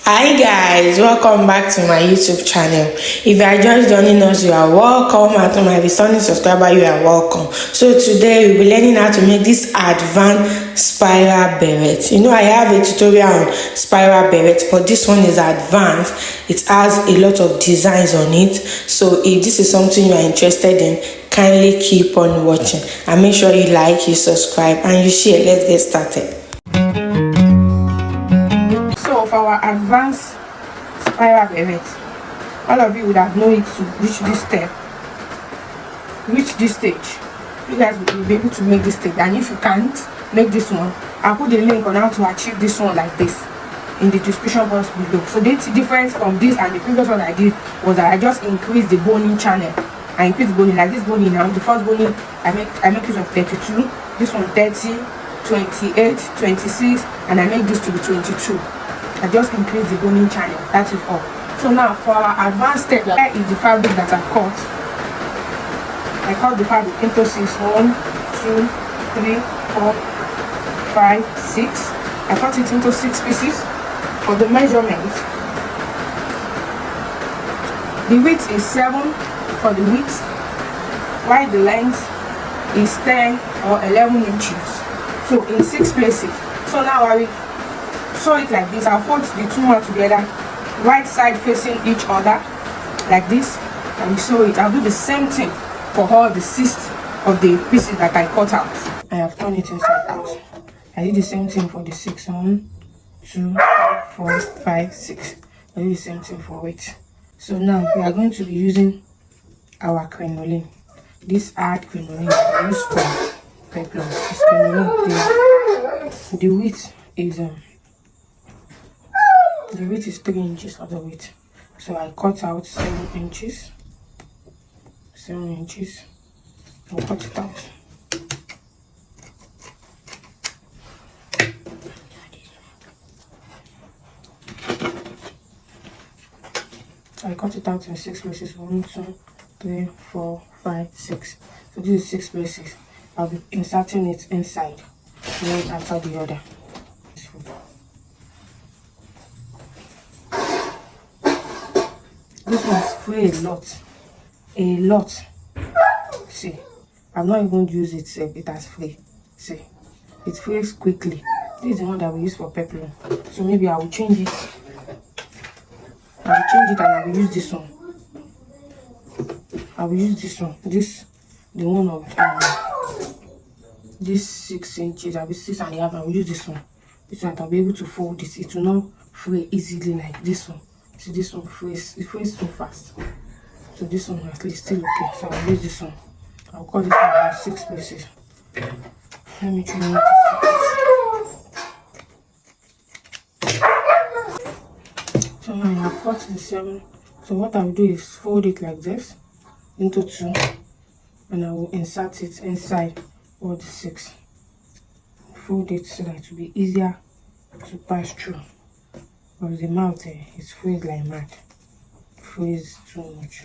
Hi guys, welcome back to my YouTube channel. If you are just joining us, you are welcome, and to my returning subscriber, you are welcome. So today we'll be learning how to make this advanced spiral beret. I have a tutorial on spiral beret, but this one is advanced. It has a lot of designs on it. So if this is something you are interested in, kindly keep on watching and make sure you like, you subscribe, and you share. Let's get started. So for our advanced spiral beret, all of you would have known it to reach this step, reach this stage. You guys will be able to make this stage, and if you can't make this one, I'll put the link on how to achieve this one like this in the description box below. So the difference from this and the previous one I did was that I just increased the boning channel. I increased the boning, like this boning now. The first boning I make use of 32, this one 30, 28, 26, and I make this to be 22. I just increase the boning channel. That is all. So now for our advanced step, here is the fabric that I've cut. I cut the fabric into 6. 1, 2, 3, 4, 5, 6. I cut it into 6 pieces. For the measurement, the width is 7 for the width, while the length is 10 or 11 inches. So in 6 places. So now I will sew it like this. I'll fold the two more together, right side facing each other like this, and we sew it. I'll do the same thing for all the 6 of the pieces that I cut out. I have turned it inside out. I did the same thing for the 6. 1, 2, 3, 4, 5, 6. I do the same thing for it. So now we are going to be using our crinoline. This hard crinoline is used for peplum. This crinoline, the width is 3 inches of the width. So I cut out 7 inches. 7 inches. I'll cut it out. So I cut it out in 6 places. 1, 2, 3, 4, 5, 6. So this is 6 places. I'll be inserting it inside, one after the other. This one's free a lot. See, I've not even used it. It has free. See, it frees quickly. This is the one that we use for peplum. So maybe I will change it. And I will use this one. I will use this one. The one of this 6 inches. I will 6.5. I will use this one. This one I'll be able to fold this. It will not fray easily like this one. See, this one frays. It frays so fast. So this one at least still okay. So I'll use this one. I'll cut this one in 6 pieces. Let me try this. So now I have cut the 7. So what I'll do is fold it like this into 2, and I will insert it inside all the 6. Fold it so that it will be easier to pass through. Because the mouth is freeze like mad. Freeze too much.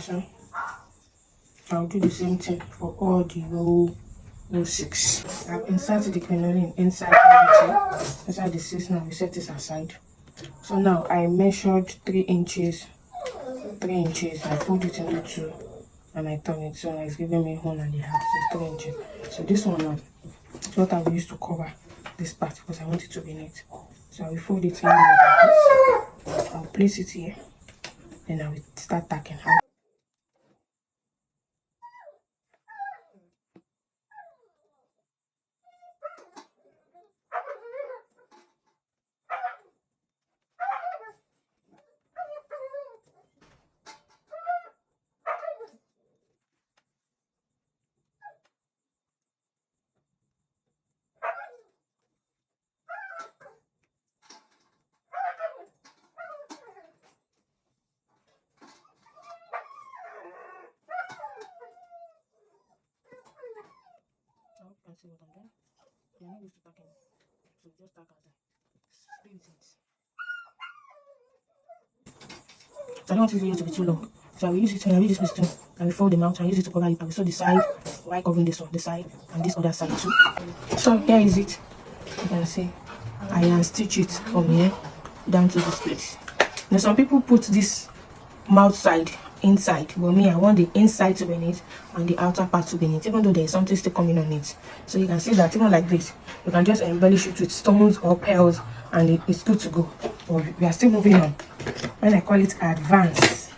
So I'll do the same thing for all the row 6. I've inserted the crinoline inside the 6. Now we set this aside. So now I measured 3 inches. 3 inches. I fold it into 2 and I turn it. So now it's giving me 1.5. So 3 inches. So this one now is what I will use to cover this part because I want it to be neat. So I will fold it in like this. I'll place it here. Then I will start tacking. See what I'm doing? You're not used to tacking, so just tack as So I don't want this video to be too long. So I will use it when I use this stone. I will fold them out and use it to cover it. I will sew the side while covering this one, the side, and this other side too. So here is it. You can see I can stitch it from here down to this place. Now some people put this mouth side inside, but me I want the inside to be neat and the outer part to be neat, even though there is something still coming on it. So you can see that even like this, you can just embellish it with stones or pearls and it's good to go. But we are still moving on. When I call it advanced,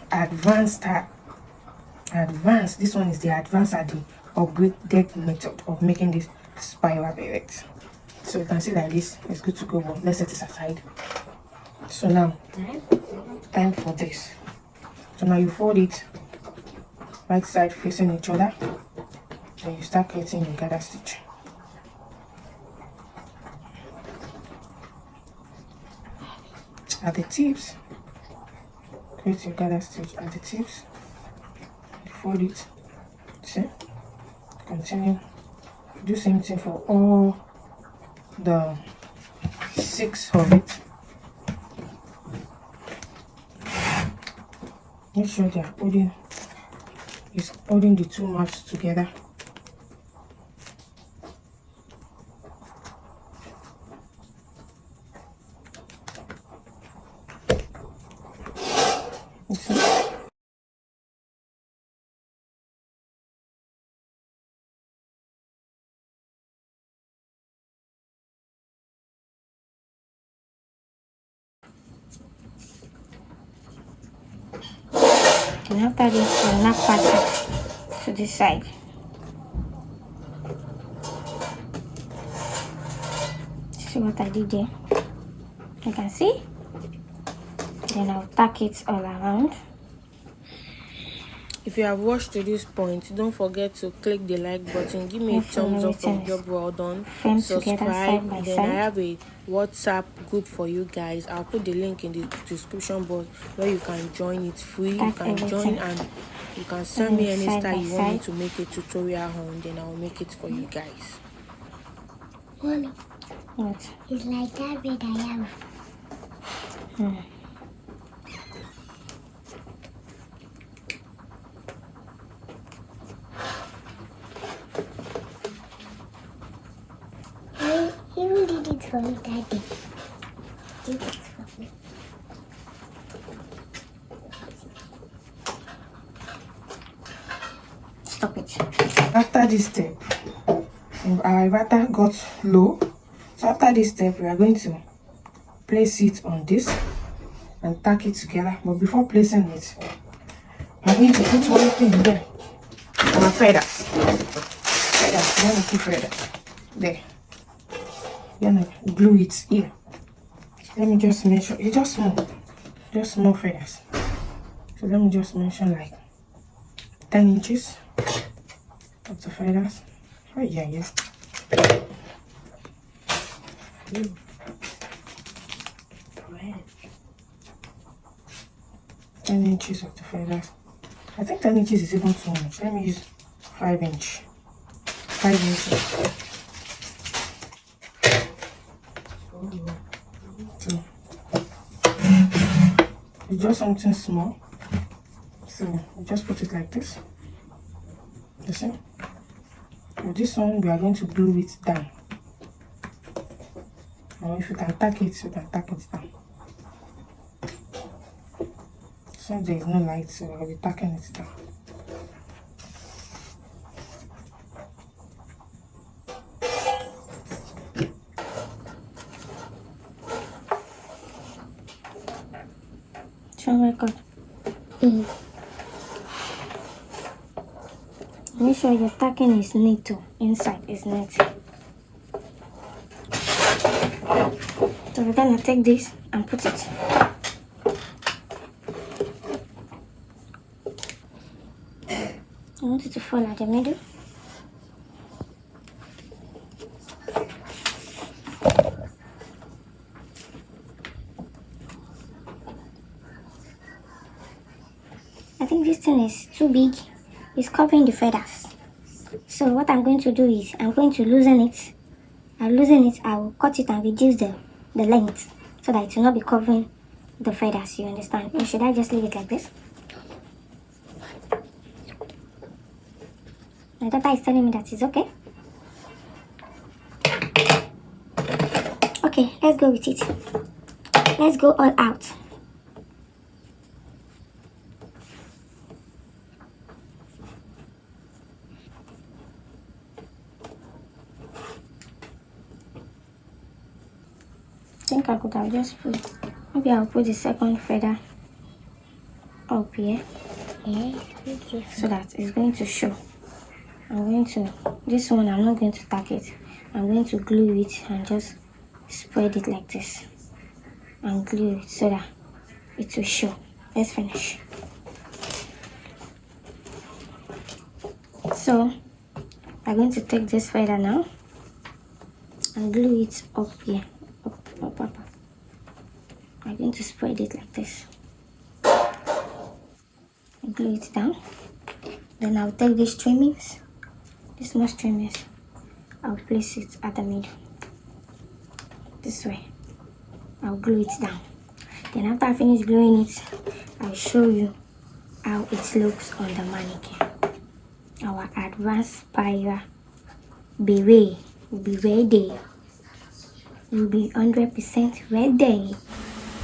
this one is the advanced and the upgraded method of making this spiral beret. So you can see that this is good to go. But let's set this aside. So now time for this. So now you fold it right side facing each other, then you start creating your gather stitch. At the tips, create your gather stitch at the tips, fold it, see, continue, do same thing for all the 6 of it. Make sure they are holding the 2 mouths together. And after this, I'll now pass it to this side. See what I did there? You can see. Then I'll tack it all around. If you have watched to this point, don't forget to click the like button, give me a thumbs up for the job well done, subscribe, and then I have a WhatsApp group for you guys. I'll put the link in the description box where you can join. It's free. You can join and you can send me any style you want me to make a tutorial on, then I'll make it for you guys. Mommy, what? It's like that bed I am. You did it for me, Daddy. Did it for me. Stop it. After this step, our inverter got low. So after this step, we are going to place it on this and tack it together. But before placing it, I'm going to put one thing there. Our feathers. Feathers. We're going to put feathers there. We're going to glue it here. Let me just measure. It's just small feathers. So let me just measure like 10 inches of the feathers. Oh yeah. 10 inches of the feathers. I think 10 inches is even too much. Let me use 5 inch. 5 inches. So it's just something small. So we just put it like this. You see? With this one, we are going to glue it down. Or if you can tack it, you can tack it down. Since there is no light, so I'll be tacking it down. Oh my God. Make sure your tacking is neat too. Inside is neat. So we're gonna take this and put it. I want it to fall at the middle. I think this thing is too big. It's covering the feathers. So what I'm going to do is I'm going to loosen it. I'll loosen it, I'll cut it and reduce the length. so that it will not be covering the feathers, you understand? Or should I just leave it like this? My daughter is telling me that it's okay. Okay, let's go with it. Let's go all out. I think I could have just put, maybe I'll put the second feather up here. Yeah, so that it's going to show. This one I'm not going to tack it. I'm going to glue it and just spread it like this and glue it so that it will show. Let's finish. So I'm going to take this feather now and glue it up here. Up. I'm going to spread it like this and glue it down. Then I'll take these trimmings, these small trimmings, I'll place it at the middle this way. I'll glue it down. Then after I finish gluing it, I'll show you how it looks on the mannequin. Our advanced spiral beret will be ready. You'll be 100% ready.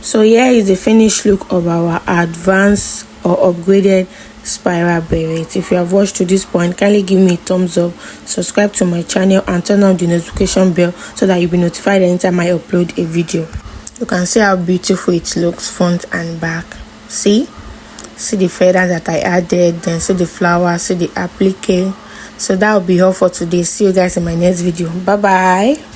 So here is the finished look of our advanced or upgraded spiral beret. If you have watched to this point, kindly give me a thumbs up, subscribe to my channel and turn on the notification bell so that you'll be notified anytime I upload a video. You can see how beautiful it looks front and back. See the feathers that I added, then see the flowers, see the applique. So that will be all for today. See you guys in my next video. Bye bye.